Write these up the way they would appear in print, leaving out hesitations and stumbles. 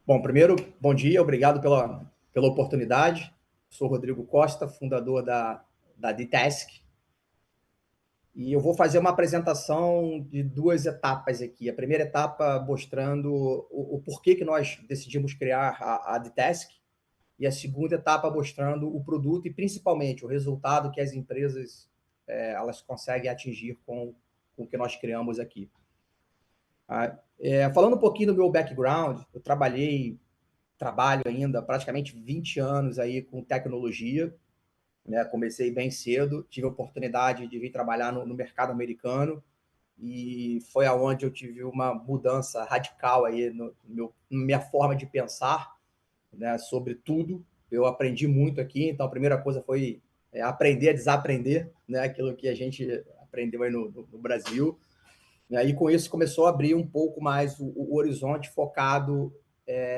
Bom, primeiro, bom dia, obrigado pela oportunidade. Sou Rodrigo Costa, fundador da D-Task, e eu vou fazer uma apresentação de duas etapas aqui. A primeira etapa mostrando o porquê que nós decidimos criar a D-Task, e a segunda etapa mostrando o produto e principalmente o resultado que as empresas elas conseguem atingir com o que nós criamos aqui. Falando um pouquinho do meu background, eu trabalho ainda praticamente 20 anos aí com tecnologia, né? Comecei bem cedo, tive a oportunidade de vir trabalhar no mercado americano e foi aonde eu tive uma mudança radical aí na minha forma de pensar, né, sobre tudo. Eu aprendi muito aqui, então a primeira coisa foi aprender a desaprender, né, aquilo que a gente aprendeu aí no Brasil. E com isso começou a abrir um pouco mais o horizonte focado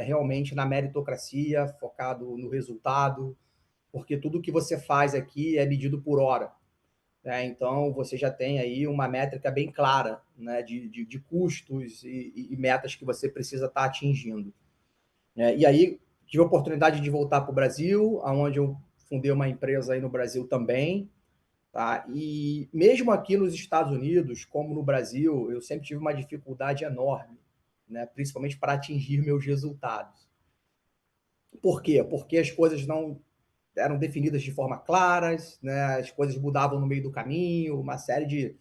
realmente na meritocracia, focado no resultado, porque tudo que você faz aqui é medido por hora. Né? Então, você já tem aí uma métrica bem clara, né, de custos e metas que você precisa estar atingindo. E aí, tive a oportunidade de voltar para o Brasil, onde eu fundei uma empresa aí no Brasil também. Tá? E mesmo aqui nos Estados Unidos, como no Brasil, eu sempre tive uma dificuldade enorme, né? Principalmente para atingir meus resultados. Por quê? Porque as coisas não eram definidas de forma claras, né? As coisas mudavam no meio do caminho, uma série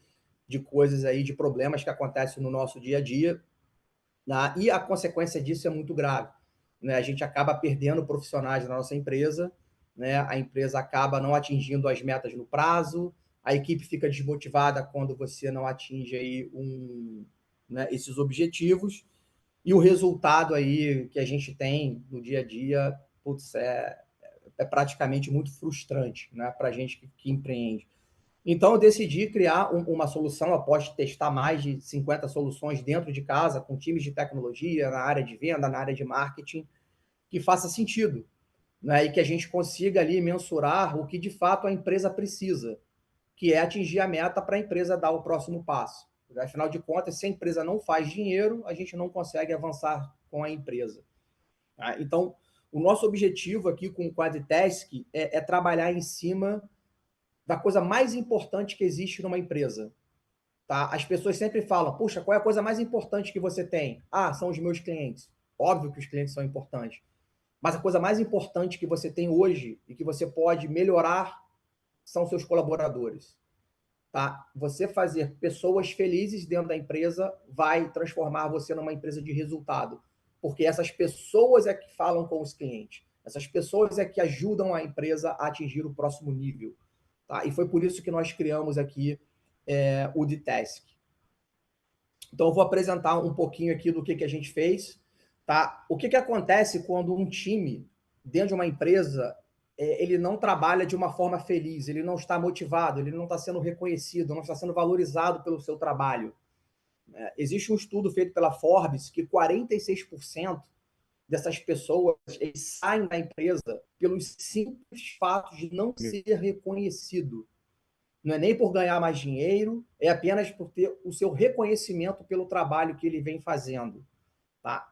de coisas aí, de problemas que acontecem no nosso dia a dia, né? E a consequência disso é muito grave. Né? A gente acaba perdendo profissionais na nossa empresa, né? A empresa acaba não atingindo as metas no prazo, a equipe fica desmotivada quando você não atinge aí né, esses objetivos, e o resultado aí que a gente tem no dia a dia, putz, é praticamente muito frustrante, né, para a gente que empreende. Então, eu decidi criar uma solução, após testar mais de 50 soluções dentro de casa, com times de tecnologia, na área de venda, na área de marketing, que faça sentido, né? E que a gente consiga ali mensurar o que de fato a empresa precisa, que é atingir a meta para a empresa dar o próximo passo. Afinal de contas, se a empresa não faz dinheiro, a gente não consegue avançar com a empresa. Tá? Então, o nosso objetivo aqui com o Quadtask é trabalhar em cima da coisa mais importante que existe numa empresa. Tá? As pessoas sempre falam, puxa, qual é a coisa mais importante que você tem? Ah, são os meus clientes. Óbvio que os clientes são importantes. Mas a coisa mais importante que você tem hoje e que você pode melhorar são seus colaboradores. Tá? Você fazer pessoas felizes dentro da empresa vai transformar você numa empresa de resultado. Porque essas pessoas é que falam com os clientes. Essas pessoas é que ajudam a empresa a atingir o próximo nível. Tá? E foi por isso que nós criamos aqui o D-Task. Então, eu vou apresentar um pouquinho aqui do que a gente fez. Tá? O que acontece quando um time, dentro de uma empresa, ele não trabalha de uma forma feliz, ele não está motivado, ele não está sendo reconhecido, não está sendo valorizado pelo seu trabalho. Existe um estudo feito pela Forbes que 46% dessas pessoas eles saem da empresa pelos simples fatos de não ser reconhecido. Não é nem por ganhar mais dinheiro, é apenas por ter o seu reconhecimento pelo trabalho que ele vem fazendo. Tá?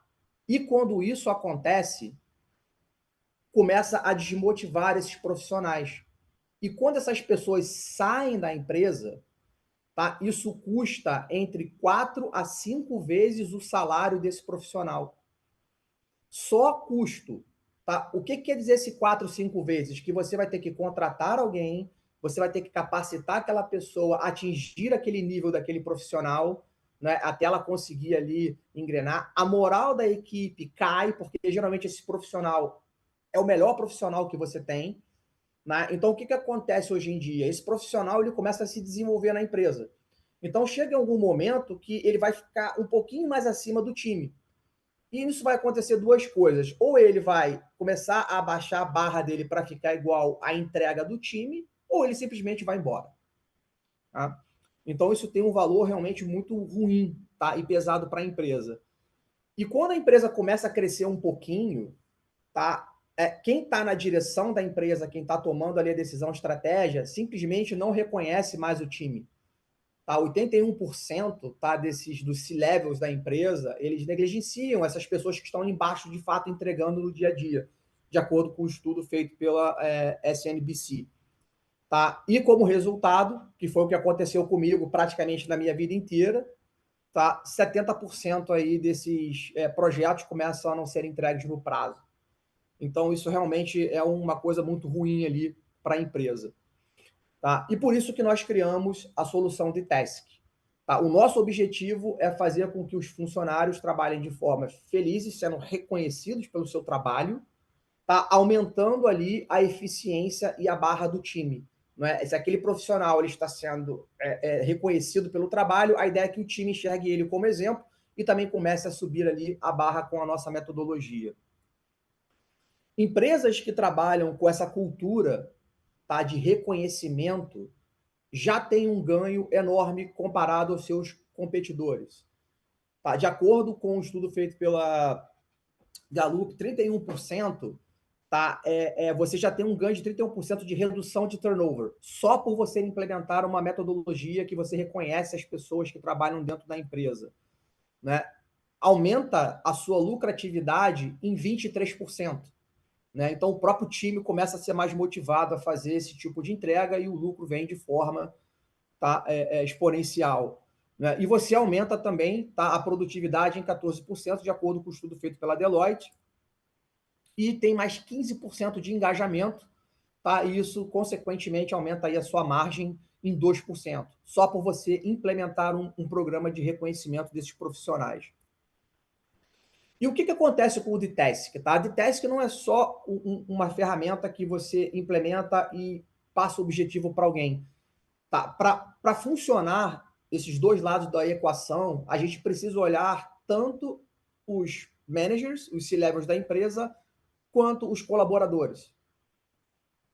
E quando isso acontece, começa a desmotivar esses profissionais. E quando essas pessoas saem da empresa, tá? Isso custa entre 4 a 5 vezes o salário desse profissional. Só custo. Tá? O que quer dizer esse 4, 5 vezes? Que você vai ter que contratar alguém, você vai ter que capacitar aquela pessoa a atingir aquele nível daquele profissional, né, até ela conseguir ali engrenar. A moral da equipe cai, porque geralmente esse profissional é o melhor profissional que você tem. Né? Então, o que acontece hoje em dia? Esse profissional ele começa a se desenvolver na empresa. Então, chega em algum momento que ele vai ficar um pouquinho mais acima do time. E isso vai acontecer duas coisas. Ou ele vai começar a abaixar a barra dele para ficar igual à entrega do time, ou ele simplesmente vai embora. Tá? Então, isso tem um valor realmente muito ruim, tá? E pesado para a empresa. E quando a empresa começa a crescer um pouquinho, tá? Quem está na direção da empresa, quem está tomando ali a decisão, a estratégia, simplesmente não reconhece mais o time. tá? 81%, tá, dos C-levels da empresa, eles negligenciam essas pessoas que estão embaixo, de fato, entregando no dia a dia, de acordo com o estudo feito pela SNBC. Tá? E como resultado, que foi o que aconteceu comigo praticamente na minha vida inteira, tá? 70% aí desses projetos começam a não ser entregues no prazo. Então, isso realmente é uma coisa muito ruim ali para a empresa. Tá? E por isso que nós criamos a solução de Task. Tá? O nosso objetivo é fazer com que os funcionários trabalhem de forma felizes, sendo reconhecidos pelo seu trabalho, tá? Aumentando ali a eficiência e a barra do time. Não é? Se aquele profissional ele está sendo reconhecido pelo trabalho, a ideia é que o time enxergue ele como exemplo e também comece a subir ali a barra com a nossa metodologia. Empresas que trabalham com essa cultura, tá, de reconhecimento já têm um ganho enorme comparado aos seus competidores. Tá? De acordo com um estudo feito pela Gallup, 31%, tá? Você já tem um ganho de 31% de redução de turnover, só por você implementar uma metodologia que você reconhece as pessoas que trabalham dentro da empresa. Né? Aumenta a sua lucratividade em 23%. Né? Então, o próprio time começa a ser mais motivado a fazer esse tipo de entrega e o lucro vem de forma, tá, exponencial. Né? E você aumenta também, tá, a produtividade em 14%, de acordo com o estudo feito pela Deloitte, e tem mais 15% de engajamento, tá? E isso, consequentemente, aumenta aí a sua margem em 2%, só por você implementar um programa de reconhecimento desses profissionais. E o que acontece com o D-Task? Tá? A D-Task não é só uma ferramenta que você implementa e passa o objetivo para alguém. Tá? Para funcionar esses dois lados da equação, a gente precisa olhar tanto os managers, os C-levels da empresa, quanto os colaboradores.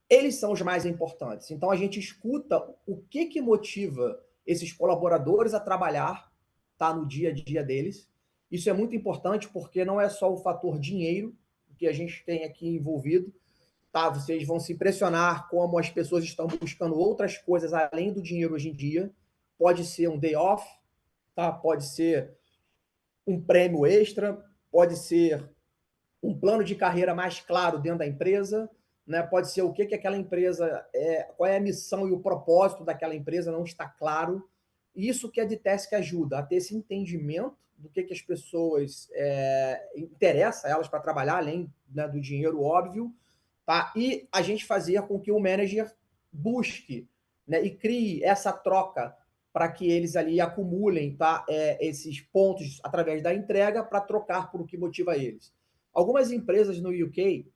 Eles são os mais importantes. Então, a gente escuta o que motiva esses colaboradores a trabalhar, tá, no dia a dia deles. Isso é muito importante porque não é só o fator dinheiro que a gente tem aqui envolvido. Tá? Vocês vão se impressionar como as pessoas estão buscando outras coisas além do dinheiro hoje em dia. Pode ser um day off, tá? Pode ser um prêmio extra, pode ser um plano de carreira mais claro dentro da empresa, né? Pode ser o que aquela empresa qual é a missão e o propósito daquela empresa não está claro. Isso que a D-Task ajuda a ter esse entendimento do que as pessoas interessa a elas para trabalhar, além, né, do dinheiro óbvio, tá? E a gente fazer com que o manager busque, né, e crie essa troca para que eles ali acumulem, tá, esses pontos através da entrega para trocar por o que motiva eles. Algumas empresas no UK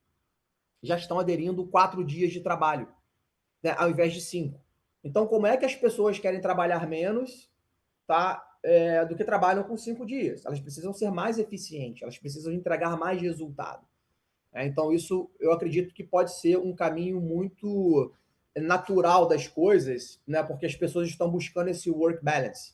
já estão aderindo 4 dias de trabalho, né, ao invés de 5. Então, como é que as pessoas querem trabalhar menos, tá, do que trabalham com 5 dias? Elas precisam ser mais eficientes, elas precisam entregar mais resultado. Então, isso eu acredito que pode ser um caminho muito natural das coisas, né, porque as pessoas estão buscando esse work balance.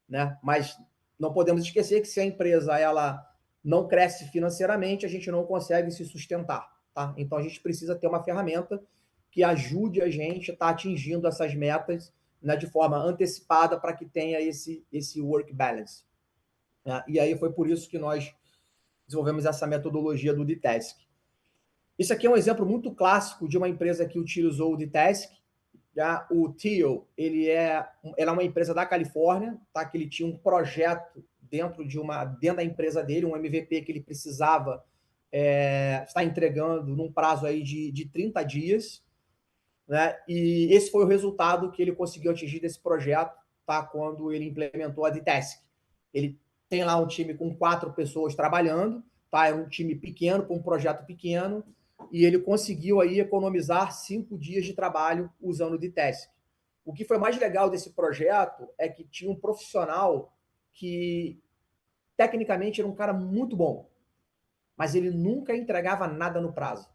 Né? Mas não podemos esquecer que se a empresa ela não cresce financeiramente, a gente não consegue se sustentar. Tá? Então, a gente precisa ter uma ferramenta que ajude a gente a estar atingindo essas metas, né, de forma antecipada para que tenha esse work balance. Né? E aí foi por isso que nós desenvolvemos essa metodologia do D-Task. Isso aqui é um exemplo muito clássico de uma empresa que utilizou o D-Task. Já o Thiel, ela é uma empresa da Califórnia, tá? Que ele tinha um projeto dentro da empresa dele, um MVP que ele precisava estar entregando num prazo aí de 30 dias. Né? E esse foi o resultado que ele conseguiu atingir desse projeto, tá? Quando ele implementou a D-Task. Ele tem lá um time com 4 pessoas trabalhando, tá? É um time pequeno, com um projeto pequeno, e ele conseguiu aí economizar 5 dias de trabalho usando o D-Task. O que foi mais legal desse projeto é que tinha um profissional que, tecnicamente, era um cara muito bom, mas ele nunca entregava nada no prazo.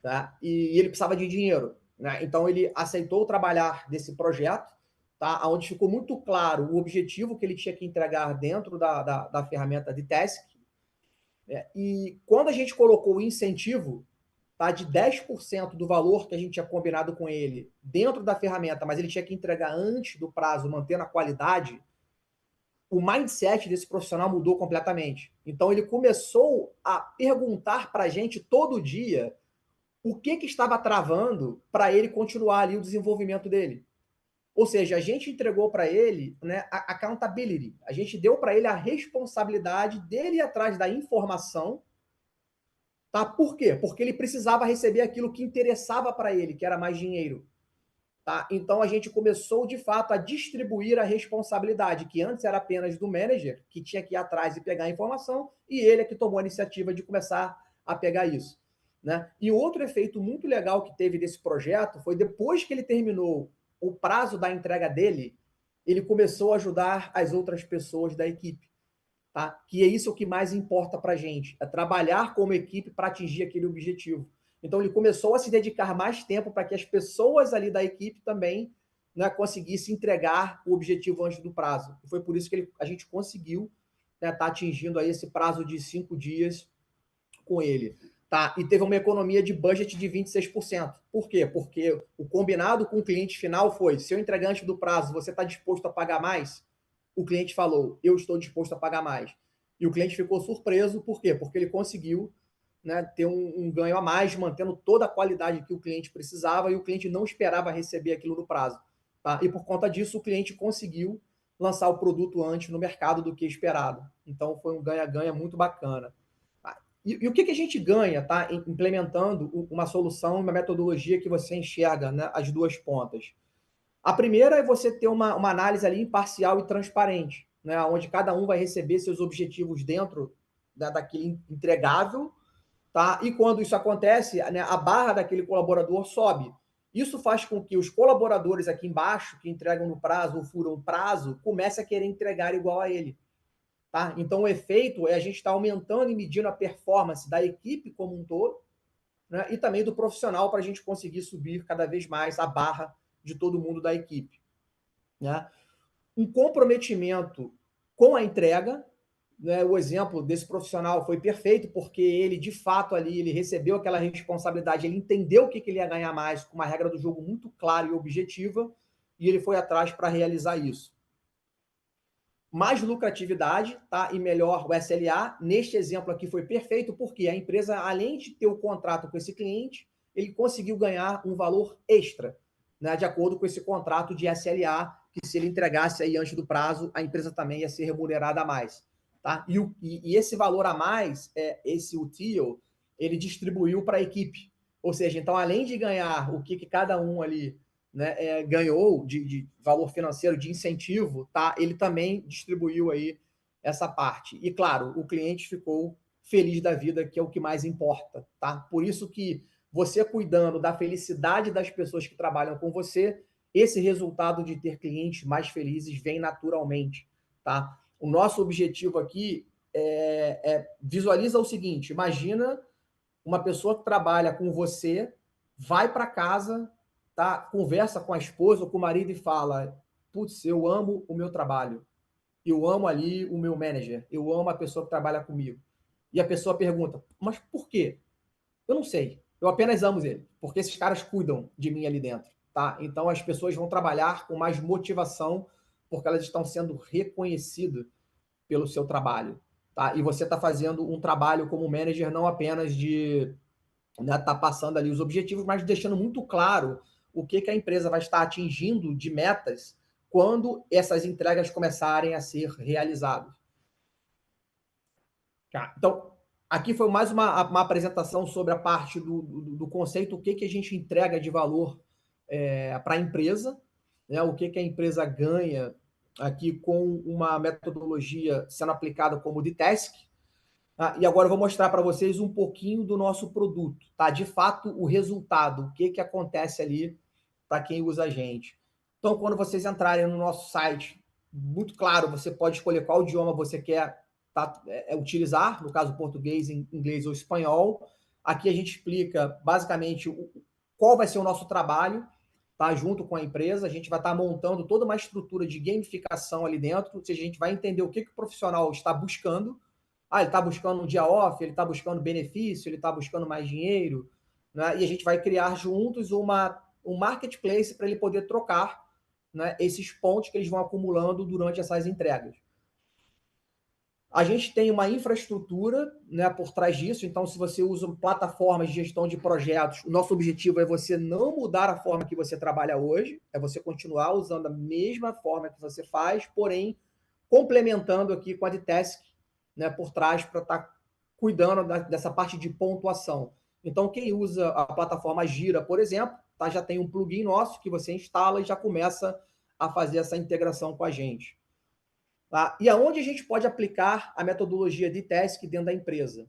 Tá? E ele precisava de dinheiro. Né? Então, ele aceitou trabalhar desse projeto, tá? Onde ficou muito claro o objetivo que ele tinha que entregar dentro da ferramenta de task. Né? E quando a gente colocou o incentivo, tá, de 10% do valor que a gente tinha combinado com ele dentro da ferramenta, mas ele tinha que entregar antes do prazo, mantendo a qualidade, o mindset desse profissional mudou completamente. Então, ele começou a perguntar para a gente todo dia o que estava travando para ele continuar ali o desenvolvimento dele. Ou seja, a gente entregou para ele, né, a accountability. A gente deu para ele a responsabilidade dele ir atrás da informação. Tá? Por quê? Porque ele precisava receber aquilo que interessava para ele, que era mais dinheiro. Tá? Então a gente começou de fato a distribuir a responsabilidade, que antes era apenas do manager, que tinha que ir atrás e pegar a informação, e ele é que tomou a iniciativa de começar a pegar isso. Né? E outro efeito muito legal que teve desse projeto foi depois que ele terminou o prazo da entrega dele, ele começou a ajudar as outras pessoas da equipe. Tá? Que é isso o que mais importa para a gente, é trabalhar como equipe para atingir aquele objetivo. Então ele começou a se dedicar mais tempo para que as pessoas ali da equipe também, né, conseguissem entregar o objetivo antes do prazo. E foi por isso que a gente conseguiu, né, tá atingindo aí esse prazo de 5 dias com ele. Tá? E teve uma economia de budget de 26%. Por quê? Porque o combinado com o cliente final foi: se eu entregar antes do prazo, você está disposto a pagar mais? O cliente falou: eu estou disposto a pagar mais. E o cliente ficou surpreso, por quê? Porque ele conseguiu, né, ter um ganho a mais, mantendo toda a qualidade que o cliente precisava, e o cliente não esperava receber aquilo no prazo. Tá? E por conta disso, o cliente conseguiu lançar o produto antes no mercado do que esperado. Então foi um ganha-ganha muito bacana. Tá? E o que a gente ganha, tá, implementando uma solução, uma metodologia que você enxerga, né, as duas pontas? A primeira é você ter uma análise ali imparcial e transparente, né, onde cada um vai receber seus objetivos dentro, né, daquele entregável, tá? E quando isso acontece, né, a barra daquele colaborador sobe. Isso faz com que os colaboradores aqui embaixo, que entregam no prazo ou furam o prazo, comecem a querer entregar igual a ele. Tá? Então, o efeito é a gente estar aumentando e medindo a performance da equipe como um todo, né, e também do profissional para a gente conseguir subir cada vez mais a barra de todo mundo da equipe. Né? Um comprometimento com a entrega, né? O exemplo desse profissional foi perfeito, porque ele, de fato, ali, ele recebeu aquela responsabilidade, ele entendeu o que ele ia ganhar mais, com uma regra do jogo muito clara e objetiva, e ele foi atrás para realizar isso. Mais lucratividade, tá? E melhor o SLA. Neste exemplo aqui foi perfeito, porque a empresa, além de ter o contrato com esse cliente, ele conseguiu ganhar um valor extra, né? De acordo com esse contrato de SLA, que se ele entregasse aí antes do prazo, a empresa também ia ser remunerada a mais. Tá? E esse valor a mais, esse UTIO, ele distribuiu para a equipe. Ou seja, então, além de ganhar o que cada um ali, né, ganhou de valor financeiro, de incentivo, tá? Ele também distribuiu aí essa parte. E, claro, o cliente ficou feliz da vida, que é o que mais importa. Tá? Por isso que você cuidando da felicidade das pessoas que trabalham com você, esse resultado de ter clientes mais felizes vem naturalmente. Tá? O nosso objetivo aqui visualiza o seguinte: imagina uma pessoa que trabalha com você, vai para casa, tá? Conversa com a esposa ou com o marido e fala: putz, eu amo o meu trabalho, eu amo ali o meu manager, eu amo a pessoa que trabalha comigo. E a pessoa pergunta: mas por quê? Eu não sei, eu apenas amo ele, porque esses caras cuidam de mim ali dentro. Tá? Então as pessoas vão trabalhar com mais motivação, porque elas estão sendo reconhecidas pelo seu trabalho. Tá? E você está fazendo um trabalho como manager não apenas de, né, tá passando ali os objetivos, mas deixando muito claro o que a empresa vai estar atingindo de metas quando essas entregas começarem a ser realizadas. Tá? Então, aqui foi mais uma apresentação sobre a parte do conceito, o que a gente entrega de valor para a empresa, né, o que a empresa ganha aqui com uma metodologia sendo aplicada como de task. E agora eu vou mostrar para vocês um pouquinho do nosso produto, tá? De fato, o resultado, o que acontece ali para quem usa a gente. Então, quando vocês entrarem no nosso site, muito claro, você pode escolher qual idioma você quer utilizar, no caso português, inglês ou espanhol. Aqui a gente explica basicamente qual vai ser o nosso trabalho, tá? Junto com a empresa. A gente vai estar montando toda uma estrutura de gamificação ali dentro, ou seja, a gente vai entender o que o profissional está buscando. Ele está buscando um dia off, ele está buscando benefício, ele está buscando mais dinheiro, né? E a gente vai criar juntos um marketplace para ele poder trocar, né, esses pontos que eles vão acumulando durante essas entregas. A gente tem uma infraestrutura, né, por trás disso, então se você usa plataformas de gestão de projetos, o nosso objetivo é você não mudar a forma que você trabalha hoje, é você continuar usando a mesma forma que você faz, porém complementando aqui com a de task, né, por trás para estar cuidando dessa parte de pontuação. Então quem usa a plataforma Gira, por exemplo, tá, já tem um plugin nosso que você instala e já começa a fazer essa integração com a gente. Tá? E aonde a gente pode aplicar a metodologia de task dentro da empresa?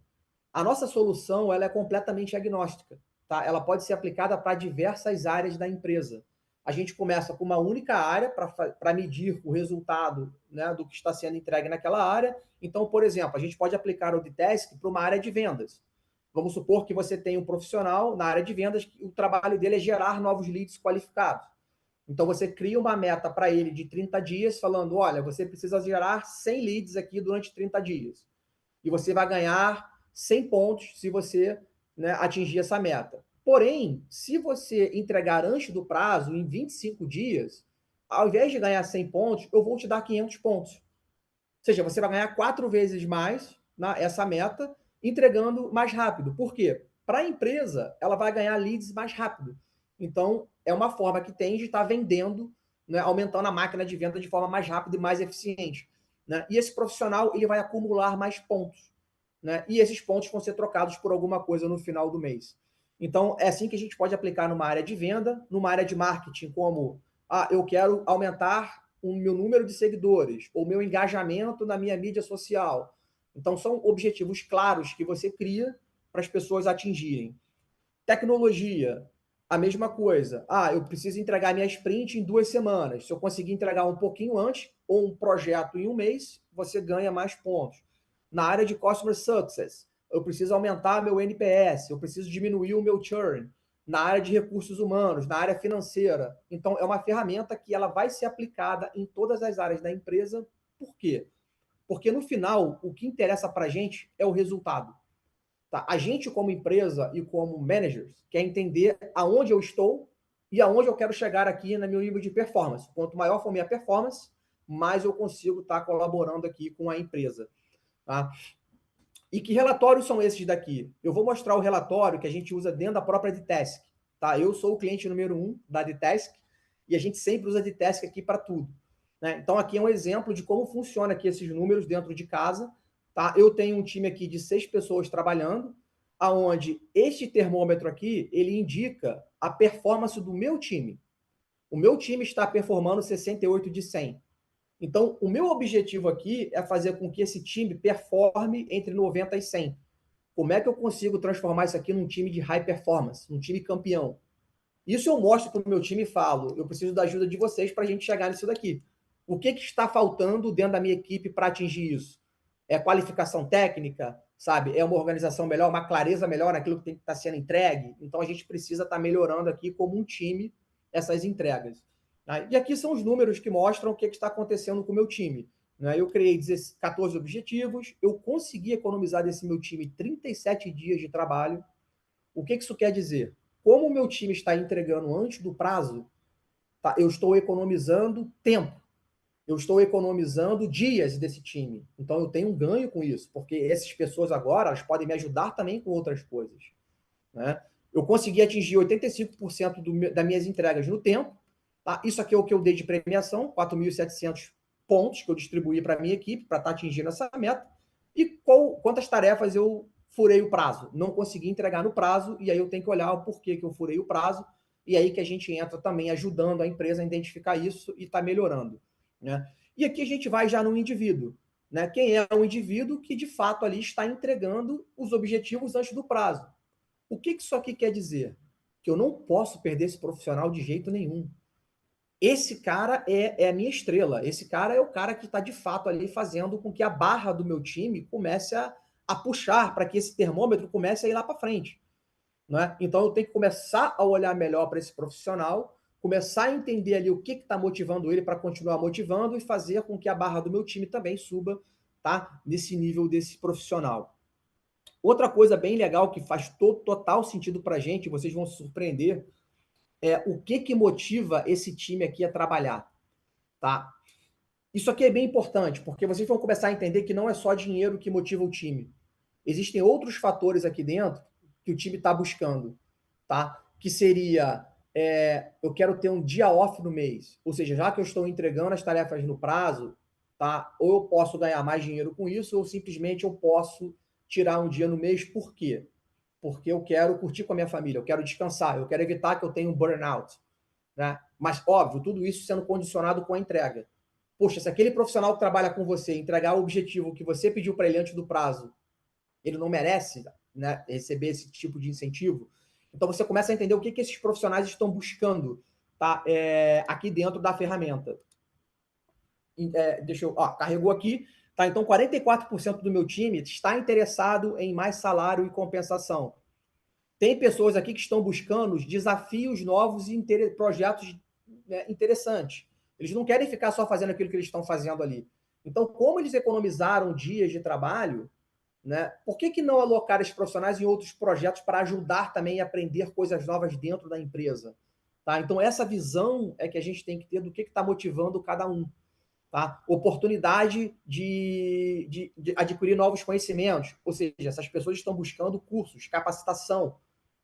A nossa solução ela é completamente agnóstica. Tá? Ela pode ser aplicada para diversas áreas da empresa. A gente começa com uma única área para medir o resultado, né, do que está sendo entregue naquela área. Então, por exemplo, a gente pode aplicar o D-Task para uma área de vendas. Vamos supor que você tem um profissional na área de vendas que o trabalho dele é gerar novos leads qualificados. Então, você cria uma meta para ele de 30 dias, falando, olha, você precisa gerar 100 leads aqui durante 30 dias. E você vai ganhar 100 pontos se você, né, atingir essa meta. Porém, se você entregar antes do prazo, em 25 dias, ao invés de ganhar 100 pontos, eu vou te dar 500 pontos. Ou seja, você vai ganhar 4 vezes mais, né, essa meta, entregando mais rápido. Por quê? Para a empresa, ela vai ganhar leads mais rápido. Então, é uma forma que tem de estar vendendo, né, aumentando a máquina de venda de forma mais rápida e mais eficiente. Né? E esse profissional ele vai acumular mais pontos. Né? E esses pontos vão ser trocados por alguma coisa no final do mês. Então, é assim que a gente pode aplicar numa área de venda, numa área de marketing, como eu quero aumentar o meu número de seguidores, ou meu engajamento na minha mídia social. Então, são objetivos claros que você cria para as pessoas atingirem. Tecnologia, a mesma coisa. Eu preciso entregar minha sprint em 2 semanas. Se eu conseguir entregar um pouquinho antes, ou um projeto em um mês, você ganha mais pontos. Na área de Customer Success, eu preciso aumentar meu NPS, eu preciso diminuir o meu churn. Na área de recursos humanos, na área financeira. Então, é uma ferramenta que ela vai ser aplicada em todas as áreas da empresa. Por quê? Porque, no final, o que interessa para a gente é o resultado. Tá? A gente, como empresa e como managers, quer entender aonde eu estou e aonde eu quero chegar aqui no meu nível de performance. Quanto maior for minha performance, mais eu consigo estar colaborando aqui com a empresa. Tá? E que relatórios são esses daqui? Eu vou mostrar o relatório que a gente usa dentro da própria D-Task. Tá? Eu sou o cliente número 1 da D-Task e a gente sempre usa a D-Task aqui para tudo. Né? Então, aqui é um exemplo de como funciona aqui esses números dentro de casa. Tá? Eu tenho um time aqui de 6 pessoas trabalhando, aonde este termômetro aqui, ele indica a performance do meu time. O meu time está performando 68 de 100. Então, o meu objetivo aqui é fazer com que esse time performe entre 90 e 100. Como é que eu consigo transformar isso aqui num time de high performance, num time campeão? Isso eu mostro para o meu time e falo, eu preciso da ajuda de vocês para a gente chegar nisso daqui. O que está faltando dentro da minha equipe para atingir isso? É qualificação técnica, sabe? É uma organização melhor, uma clareza melhor naquilo que tem que estar sendo entregue? Então, a gente precisa estar melhorando aqui como um time essas entregas. E aqui são os números que mostram o que está acontecendo com o meu time. Eu criei 14 objetivos, eu consegui economizar desse meu time 37 dias de trabalho. O que isso quer dizer? Como o meu time está entregando antes do prazo, tá, eu estou economizando tempo, eu estou economizando dias desse time. Então eu tenho um ganho com isso, porque essas pessoas agora elas podem me ajudar também com outras coisas. Né? Eu consegui atingir 85% das minhas entregas no tempo. Tá? Isso aqui é o que eu dei de premiação, 4.700 pontos que eu distribuí para a minha equipe para estar atingindo essa meta. E quantas tarefas eu furei o prazo? Não consegui entregar no prazo, e aí eu tenho que olhar o porquê que eu furei o prazo, e aí que a gente entra também ajudando a empresa a identificar isso e está melhorando. Né? E aqui a gente vai já no indivíduo. Né? Quem é um indivíduo que de fato ali está entregando os objetivos antes do prazo. O que isso aqui quer dizer? Que eu não posso perder esse profissional de jeito nenhum. Esse cara é a minha estrela. Esse cara é o cara que está de fato ali fazendo com que a barra do meu time comece a puxar para que esse termômetro comece a ir lá para frente. Né? Então eu tenho que começar a olhar melhor para esse profissional, começar a entender ali o que está motivando ele para continuar motivando e fazer com que a barra do meu time também suba, tá? Nesse nível desse profissional. Outra coisa bem legal que faz total sentido para a gente, vocês vão se surpreender, é o que motiva esse time aqui a trabalhar, tá? Isso aqui é bem importante, porque vocês vão começar a entender que não é só dinheiro que motiva o time. Existem outros fatores aqui dentro que o time está buscando, tá? Que seria, eu quero ter um dia off no mês, ou seja, já que eu estou entregando as tarefas no prazo, tá? Ou eu posso ganhar mais dinheiro com isso, ou simplesmente eu posso tirar um dia no mês. Por quê? Porque eu quero curtir com a minha família, eu quero descansar, eu quero evitar que eu tenha um burnout, né? Mas, óbvio, tudo isso sendo condicionado com a entrega. Poxa, se aquele profissional que trabalha com você entregar o objetivo que você pediu para ele antes do prazo, ele não merece, né, receber esse tipo de incentivo. Então você começa a entender o que esses profissionais estão buscando, tá? Aqui dentro da ferramenta. Deixa eu. Ó, carregou aqui. Tá? Então 44% do meu time está interessado em mais salário e compensação. Tem pessoas aqui que estão buscando desafios novos e projetos, né, interessantes. Eles não querem ficar só fazendo aquilo que eles estão fazendo ali. Então, como eles economizaram dias de trabalho, né, por que não alocar esses profissionais em outros projetos para ajudar também a aprender coisas novas dentro da empresa? Tá? Então, essa visão é que a gente tem que ter do que está motivando cada um. Tá? Oportunidade de adquirir novos conhecimentos, ou seja, essas pessoas estão buscando cursos, capacitação,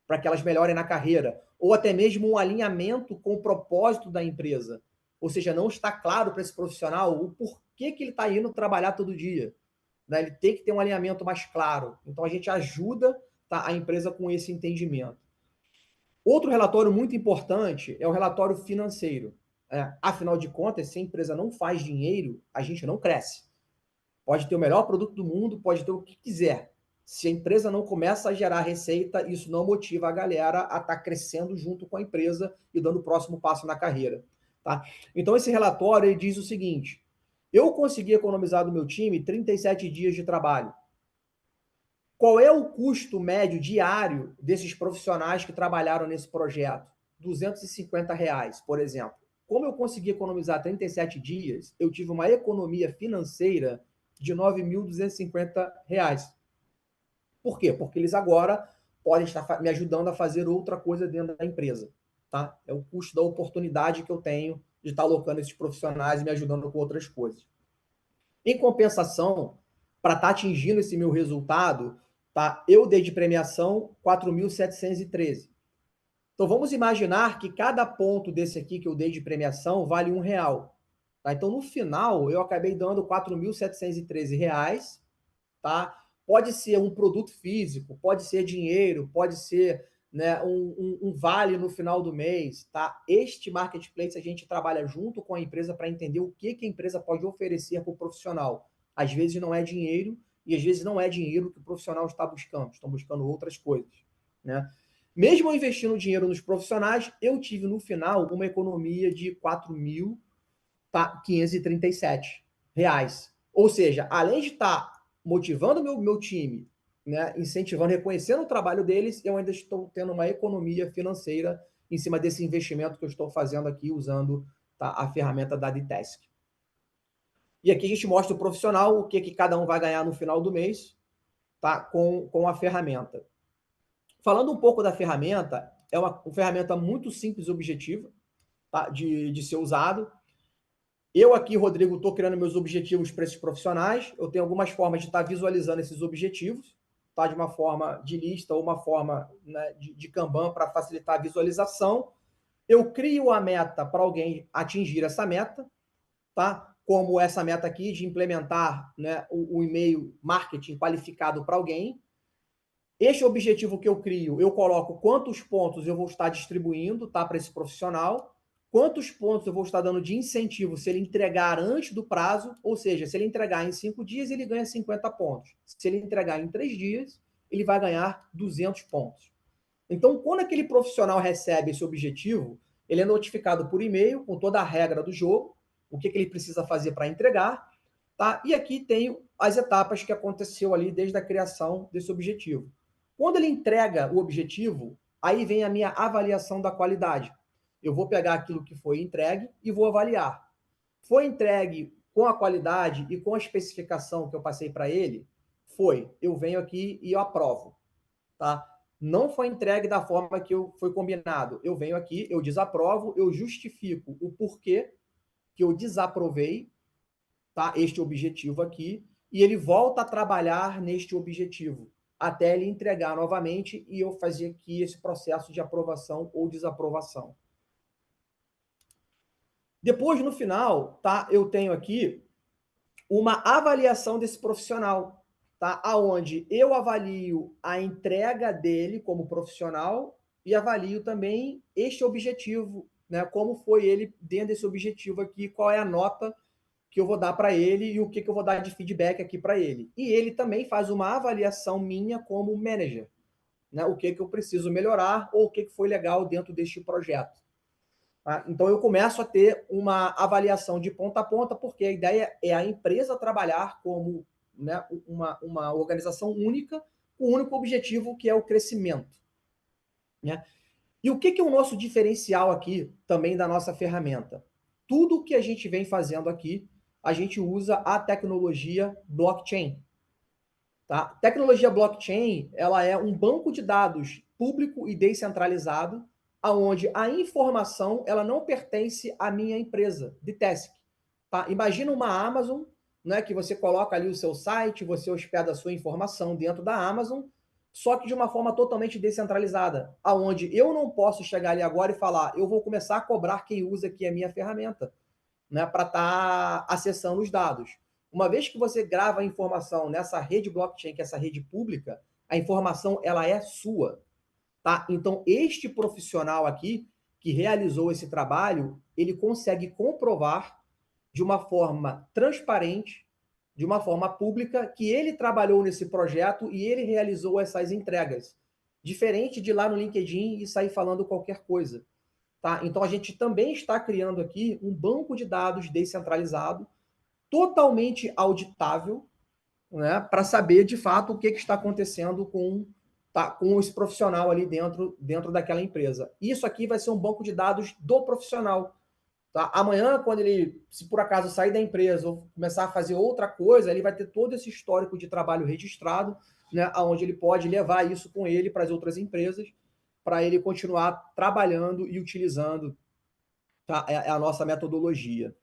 para que elas melhorem na carreira, ou até mesmo um alinhamento com o propósito da empresa. Ou seja, não está claro para esse profissional o porquê que ele está indo trabalhar todo dia. Né? Ele tem que ter um alinhamento mais claro. Então, a gente ajuda, tá, a empresa com esse entendimento. Outro relatório muito importante é o relatório financeiro. Afinal de contas, se a empresa não faz dinheiro, a gente não cresce. Pode ter o melhor produto do mundo, pode ter o que quiser. Se a empresa não começa a gerar receita, isso não motiva a galera a estar crescendo junto com a empresa e dando o próximo passo na carreira. Tá? Então, esse relatório ele diz o seguinte: eu consegui economizar do meu time 37 dias de trabalho. Qual é o custo médio diário desses profissionais que trabalharam nesse projeto? R$ 250, por exemplo. Como eu consegui economizar 37 dias, eu tive uma economia financeira de R$ 9.250. Por quê? Porque eles agora podem estar me ajudando a fazer outra coisa dentro da empresa. Tá? É o custo da oportunidade que eu tenho de estar alocando esses profissionais e me ajudando com outras coisas. Em compensação, para estar atingindo esse meu resultado, tá? Eu dei de premiação 4.713. Então vamos imaginar que cada ponto desse aqui que eu dei de premiação vale R$ 1. Tá? Então, no final, eu acabei dando R$ 4.713. Tá? Pode ser um produto físico, pode ser dinheiro, pode ser, né, um vale no final do mês. Tá? Este marketplace a gente trabalha junto com a empresa para entender o que a empresa pode oferecer para o profissional. Às vezes não é dinheiro, e às vezes não é dinheiro que o profissional está buscando, estão buscando outras coisas. Né? Mesmo eu investindo dinheiro nos profissionais, eu tive no final uma economia de R$ 4.537. Ou seja, além de estar motivando o meu time, né, incentivando, reconhecendo o trabalho deles, eu ainda estou tendo uma economia financeira em cima desse investimento que eu estou fazendo aqui usando, tá, a ferramenta da Dtask. E aqui a gente mostra o profissional, o que cada um vai ganhar no final do mês, tá, com a ferramenta. Falando um pouco da ferramenta, é uma ferramenta muito simples e objetiva, tá, de ser usado. Eu aqui, Rodrigo, estou criando meus objetivos para esses profissionais. Eu tenho algumas formas de estar visualizando esses objetivos, tá? De uma forma de lista ou uma forma, né, de Kanban para facilitar a visualização. Eu crio a meta para alguém atingir essa meta, tá? Como essa meta aqui de implementar, né, o e-mail marketing qualificado para alguém. Este objetivo que eu crio, eu coloco quantos pontos eu vou estar distribuindo, tá, para esse profissional, quantos pontos eu vou estar dando de incentivo se ele entregar antes do prazo, ou seja, se ele entregar em 5 dias, ele ganha 50 pontos. Se ele entregar em 3 dias, ele vai ganhar 200 pontos. Então, quando aquele profissional recebe esse objetivo, ele é notificado por e-mail com toda a regra do jogo, o que ele precisa fazer para entregar, tá? E aqui tem as etapas que aconteceu ali desde a criação desse objetivo. Quando ele entrega o objetivo, aí vem a minha avaliação da qualidade. Eu vou pegar aquilo que foi entregue e vou avaliar. Foi entregue com a qualidade e com a especificação que eu passei para ele? Foi. Eu venho aqui e eu aprovo, tá? Não foi entregue da forma que foi combinado. Eu venho aqui, eu desaprovo, eu justifico o porquê que eu desaprovei, tá? Este objetivo aqui, e ele volta a trabalhar neste objetivo, até ele entregar novamente e eu fazer aqui esse processo de aprovação ou desaprovação. Depois, no final, tá? Eu tenho aqui uma avaliação desse profissional, tá? Aonde eu avalio a entrega dele como profissional e avalio também este objetivo, né? Como foi ele dentro desse objetivo aqui, qual é a nota que eu vou dar para ele e o que eu vou dar de feedback aqui para ele. E ele também faz uma avaliação minha como manager, né? O que eu preciso melhorar ou o que foi legal dentro deste projeto. Tá? Então eu começo a ter uma avaliação de ponta a ponta, porque a ideia é a empresa trabalhar como, né, uma organização única, com o único objetivo que é o crescimento. Né? E o que é o nosso diferencial aqui também da nossa ferramenta? Tudo que a gente vem fazendo aqui, a gente usa a tecnologia blockchain. Tá? Tecnologia blockchain, ela é um banco de dados público e descentralizado, aonde a informação ela não pertence à minha empresa de task. Tá? Imagina uma Amazon, né, que você coloca ali o seu site, você hospeda a sua informação dentro da Amazon, só que de uma forma totalmente descentralizada, aonde eu não posso chegar ali agora e falar, eu vou começar a cobrar quem usa aqui a minha ferramenta, né, para estar acessando os dados. Uma vez que você grava a informação nessa rede blockchain, que é essa rede pública, a informação ela é sua, tá? Então este profissional aqui que realizou esse trabalho, ele consegue comprovar de uma forma transparente, de uma forma pública, que ele trabalhou nesse projeto e ele realizou essas entregas. Diferente de ir lá no LinkedIn e sair falando qualquer coisa. Tá? Então a gente também está criando aqui um banco de dados descentralizado, totalmente auditável, né, para saber de fato o que está acontecendo com esse profissional ali dentro daquela empresa. Isso aqui vai ser um banco de dados do profissional. Tá? Amanhã, quando ele, se por acaso sair da empresa ou começar a fazer outra coisa, ele vai ter todo esse histórico de trabalho registrado, né, onde ele pode levar isso com ele para as outras empresas, para ele continuar trabalhando e utilizando, tá, a nossa metodologia.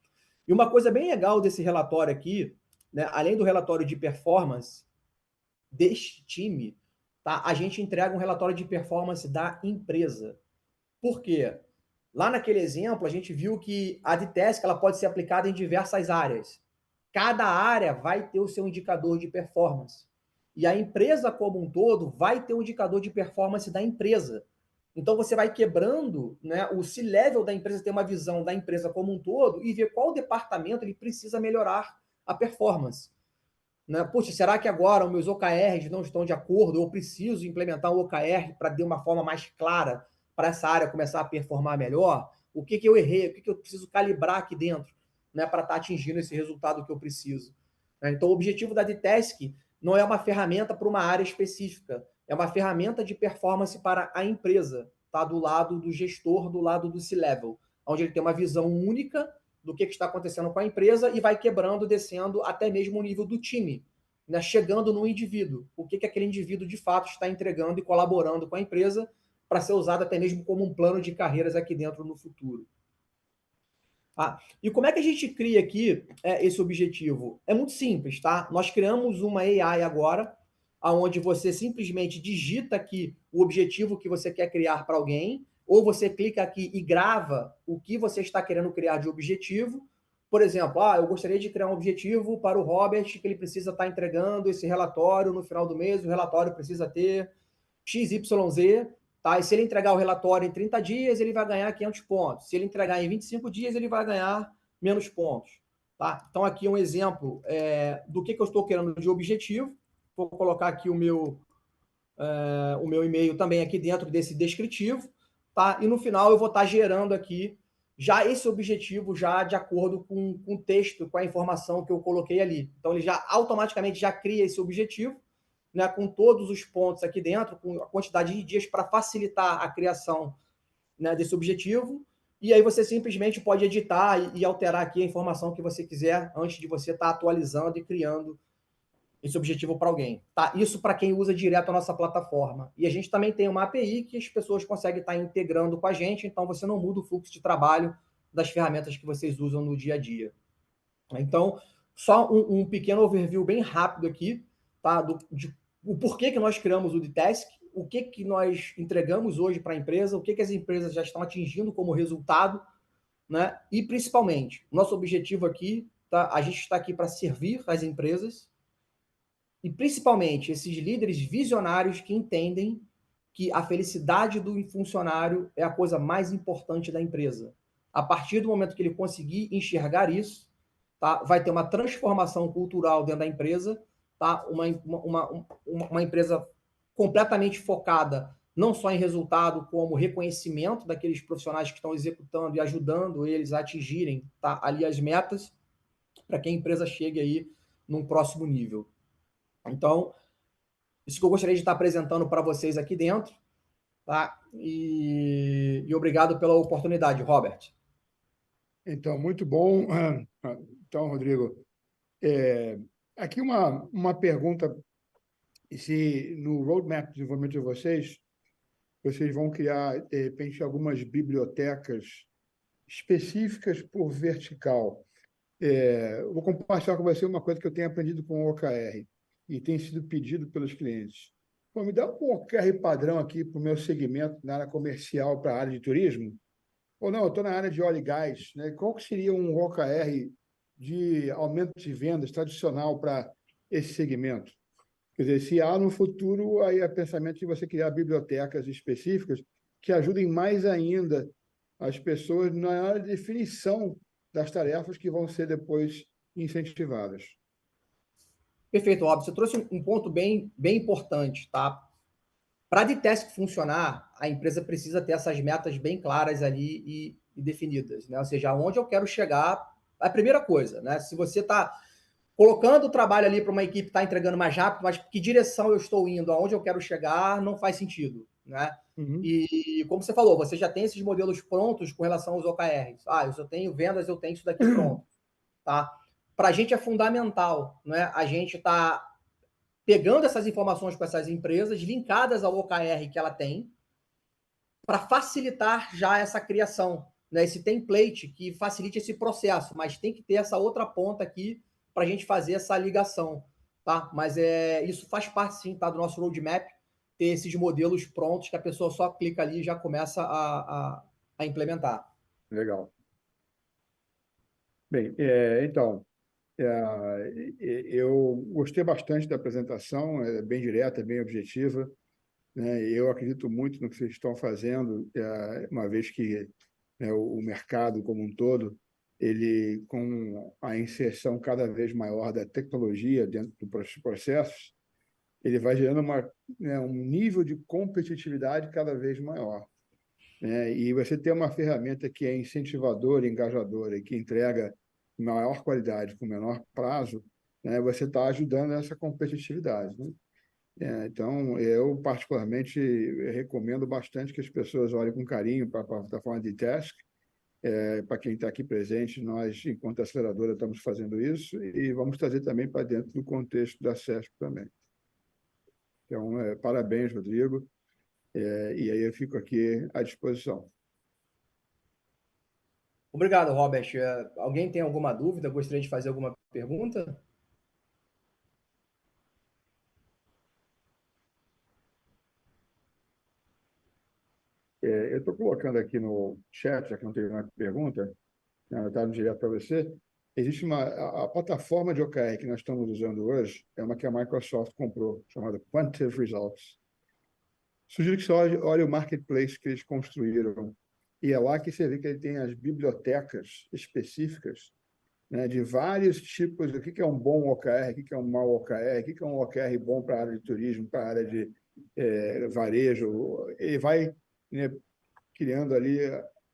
E uma coisa bem legal desse relatório aqui, né, além do relatório de performance deste time, tá, a gente entrega um relatório de performance da empresa. Por quê? Lá naquele exemplo, a gente viu que a AdTask ela pode ser aplicada em diversas áreas. Cada área vai ter o seu indicador de performance. E a empresa como um todo vai ter um indicador de performance da empresa. Então você vai quebrando, né, o C-level da empresa, ter uma visão da empresa como um todo e ver qual departamento ele precisa melhorar a performance. Né? Poxa, será que agora os meus OKRs não estão de acordo? Eu preciso implementar um OKR para dar uma forma mais clara para essa área começar a performar melhor? O que eu errei? O que eu preciso calibrar aqui dentro, né, para estar atingindo esse resultado que eu preciso? Então, o objetivo da DTask não é uma ferramenta para uma área específica, é uma ferramenta de performance para a empresa, tá? Do lado do gestor, do lado do C-level, onde ele tem uma visão única do que está acontecendo com a empresa e vai quebrando, descendo até mesmo o nível do time, né? Chegando no indivíduo. O que aquele indivíduo de fato está entregando e colaborando com a empresa para ser usado até mesmo como um plano de carreiras aqui dentro no futuro. E como é que a gente cria aqui esse objetivo? É muito simples, tá? Nós criamos uma AI agora, onde você simplesmente digita aqui o objetivo que você quer criar para alguém, ou você clica aqui e grava o que você está querendo criar de objetivo. Por exemplo, eu gostaria de criar um objetivo para o Robert, que ele precisa estar entregando esse relatório no final do mês, o relatório precisa ter XYZ, tá? E se ele entregar o relatório em 30 dias, ele vai ganhar 500 pontos. Se ele entregar em 25 dias, ele vai ganhar menos pontos. Tá? Então, aqui um exemplo do que eu estou querendo de objetivo. Vou colocar aqui o meu e-mail também aqui dentro desse descritivo. Tá? E no final eu vou estar gerando aqui já esse objetivo já de acordo com o texto, com a informação que eu coloquei ali. Então, ele já automaticamente já cria esse objetivo, né, com todos os pontos aqui dentro, com a quantidade de dias para facilitar a criação, né, desse objetivo. E aí você simplesmente pode editar e alterar aqui a informação que você quiser antes de você estar atualizando e criando esse objetivo para alguém. Tá? Isso para quem usa direto a nossa plataforma. E a gente também tem uma API que as pessoas conseguem estar integrando com a gente, então você não muda o fluxo de trabalho das ferramentas que vocês usam no dia a dia. Então, só um pequeno overview bem rápido aqui, tá? O porquê que nós criamos o Dtask, o que nós entregamos hoje para a empresa, o que as empresas já estão atingindo como resultado, né? E principalmente, nosso objetivo aqui, tá? A gente está aqui para servir as empresas e principalmente esses líderes visionários que entendem que a felicidade do funcionário é a coisa mais importante da empresa. A partir do momento que ele conseguir enxergar isso, tá? Vai ter uma transformação cultural dentro da empresa, tá? Uma empresa completamente focada não só em resultado, como reconhecimento daqueles profissionais que estão executando e ajudando eles a atingirem, tá? Ali as metas, para que a empresa chegue aí num próximo nível. Então, isso que eu gostaria de estar apresentando para vocês aqui dentro, tá? E obrigado pela oportunidade, Robert. Então, muito bom. Então, Rodrigo, aqui uma pergunta: se no roadmap de desenvolvimento de vocês vão criar, de repente, algumas bibliotecas específicas por vertical. Vou compartilhar com você uma coisa que eu tenho aprendido com o OKR e tem sido pedido pelos clientes. Pô, me dá um OKR padrão aqui para o meu segmento na área comercial para a área de turismo. Ou não, eu estou na área de óleo e gás, né? Qual que seria um OKR de aumento de vendas tradicional para esse segmento? Quer dizer, se há no futuro, aí é pensamento de você criar bibliotecas específicas que ajudem mais ainda as pessoas na definição das tarefas que vão ser depois incentivadas. Perfeito, Rob. Você trouxe um ponto bem importante, tá? Para a Dtask funcionar, a empresa precisa ter essas metas bem claras ali e definidas, né? Ou seja, aonde eu quero chegar, a primeira coisa, né? Se você está colocando o trabalho ali para uma equipe que está entregando mais rápido, mas que direção eu estou indo, aonde eu quero chegar, não faz sentido, né? Uhum. E como você falou, você já tem esses modelos prontos com relação aos OKRs. Eu só tenho vendas, eu tenho isso daqui pronto, tá? Para a gente é fundamental, né? A gente está pegando essas informações com essas empresas, linkadas ao OKR que ela tem, para facilitar já essa criação, né? Esse template que facilite esse processo, mas tem que ter essa outra ponta aqui para a gente fazer essa ligação, tá? Mas isso faz parte, sim, tá, do nosso roadmap, ter esses modelos prontos que a pessoa só clica ali e já começa a implementar. Legal. Bem, então, eu gostei bastante da apresentação, é bem direta, é bem objetiva, né? Eu acredito muito no que vocês estão fazendo, uma vez que, né, o mercado como um todo, ele, com a inserção cada vez maior da tecnologia dentro dos processos, ele vai gerando um nível de competitividade cada vez maior, né? E você ter uma ferramenta que é incentivadora, engajadora e que entrega maior qualidade com menor prazo, né, você está ajudando essa competitividade, né? Então, eu particularmente recomendo bastante que as pessoas olhem com carinho para a plataforma de Task. Para quem está aqui presente, nós, enquanto aceleradora, estamos fazendo isso e vamos trazer também para dentro do contexto da CESP também. Então, parabéns, Rodrigo, e aí eu fico aqui à disposição. Obrigado, Robert. Alguém tem alguma dúvida? Gostaria de fazer alguma pergunta? Eu estou colocando aqui no chat, já que não teve uma pergunta, está direto para você. Existe a plataforma de OKR que nós estamos usando hoje, é uma que a Microsoft comprou, chamada Quantitative Results. Sugiro que você olhe o marketplace que eles construíram. E é lá que você vê que ele tem as bibliotecas específicas, né, de vários tipos. O que é um bom OKR, o que é um mau OKR, o que é um OKR bom para a área de turismo, para a área de varejo. Ele vai, né, criando ali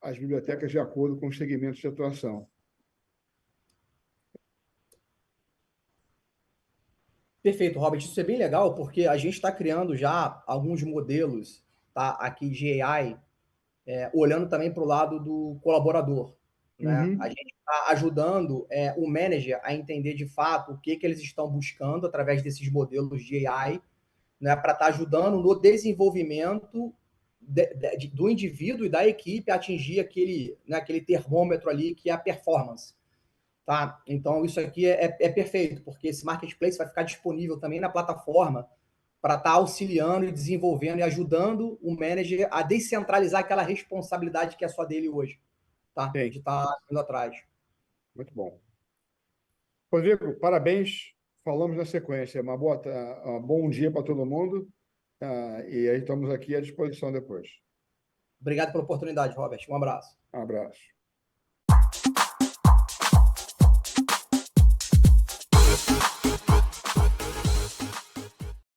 as bibliotecas de acordo com os segmentos de atuação. Perfeito, Robert. Isso é bem legal porque a gente está criando já alguns modelos, tá, aqui de AI, olhando também para o lado do colaborador, né? A Uhum. gente está ajudando o manager a entender de fato o que eles estão buscando através desses modelos de AI, né, para estar ajudando no desenvolvimento do indivíduo e da equipe a atingir aquele, né, aquele termômetro ali que é a performance. Tá? Então, isso aqui é perfeito, porque esse marketplace vai ficar disponível também na plataforma para estar auxiliando e desenvolvendo e ajudando o manager a descentralizar aquela responsabilidade que é só dele hoje, tá? Sim, De estar indo atrás. muito bom. Rodrigo, parabéns. Falamos na sequência. Um bom dia para todo mundo. E aí estamos aqui à disposição depois. Obrigado pela oportunidade, Robert. Um abraço. Um abraço.